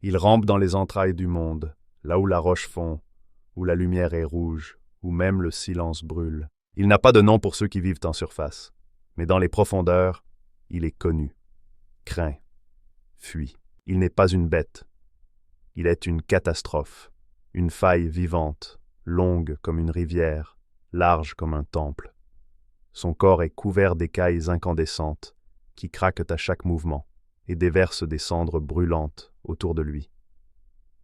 Il rampe dans les entrailles du monde, là où la roche fond, où la lumière est rouge, où même le silence brûle. Il n'a pas de nom pour ceux qui vivent en surface, mais dans les profondeurs, il est connu, craint, fuit. Il n'est pas une bête, il est une catastrophe, une faille vivante, longue comme une rivière, large comme un temple. Son corps est couvert d'écailles incandescentes qui craquent à chaque mouvement et déversent des cendres brûlantes autour de lui.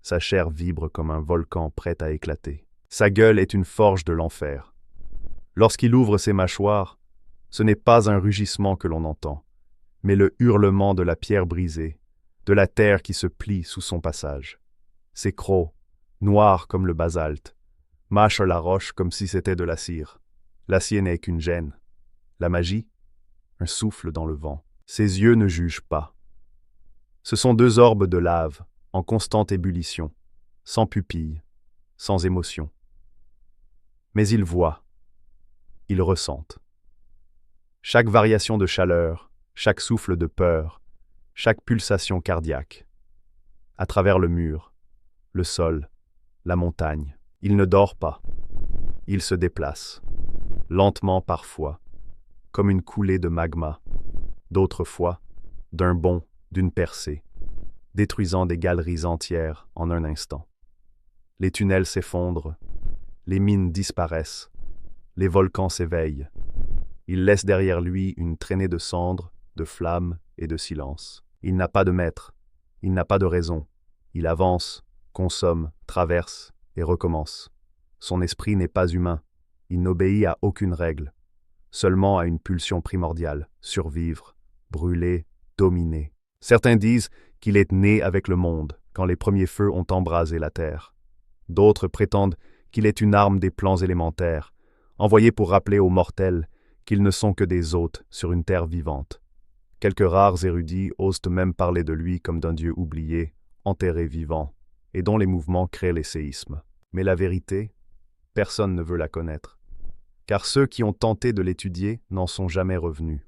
Sa chair vibre comme un volcan prêt à éclater. Sa gueule est une forge de l'enfer. Lorsqu'il ouvre ses mâchoires, ce n'est pas un rugissement que l'on entend, mais le hurlement de la pierre brisée, de la terre qui se plie sous son passage. Ses crocs, noirs comme le basalte, mâchent la roche comme si c'était de la cire. L'acier n'est qu'une gêne. La magie, un souffle dans le vent. Ses yeux ne jugent pas. Ce sont deux orbes de lave, en constante ébullition, sans pupille, sans émotion. Mais ils voient, ils ressentent. Chaque variation de chaleur, chaque souffle de peur, chaque pulsation cardiaque. À travers le mur, le sol, la montagne, il ne dort pas. Il se déplace, lentement parfois, comme une coulée de magma, d'autres fois, d'un bond, d'une percée, détruisant des galeries entières en un instant. Les tunnels s'effondrent, les mines disparaissent, les volcans s'éveillent. Il laisse derrière lui une traînée de cendres, de flammes et de silence. Il n'a pas de maître, il n'a pas de raison. Il avance, consomme, traverse et recommence. Son esprit n'est pas humain, il n'obéit à aucune règle, seulement à une pulsion primordiale, survivre, brûler, dominer. Certains disent qu'il est né avec le monde, quand les premiers feux ont embrasé la terre. D'autres prétendent qu'il est une arme des plans élémentaires, envoyée pour rappeler aux mortels qu'ils ne sont que des hôtes sur une terre vivante. Quelques rares érudits osent même parler de lui comme d'un dieu oublié, enterré vivant, et dont les mouvements créent les séismes. Mais la vérité, personne ne veut la connaître, car ceux qui ont tenté de l'étudier n'en sont jamais revenus.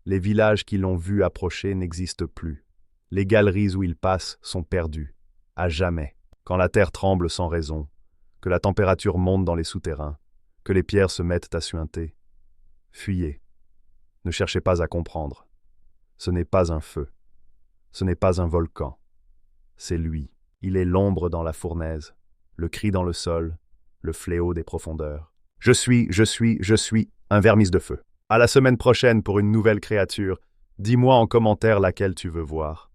Les villages qui l'ont vu approcher n'existent plus. Les galeries où il passe sont perdues, à jamais. Quand la terre tremble sans raison, que la température monte dans les souterrains, que les pierres se mettent à suinter. Fuyez. Ne cherchez pas à comprendre. Ce n'est pas un feu. Ce n'est pas un volcan. C'est lui. Il est l'ombre dans la fournaise, le cri dans le sol, le fléau des profondeurs. Je suis un vermis de feu. À la semaine prochaine pour une nouvelle créature. Dis-moi en commentaire laquelle tu veux voir.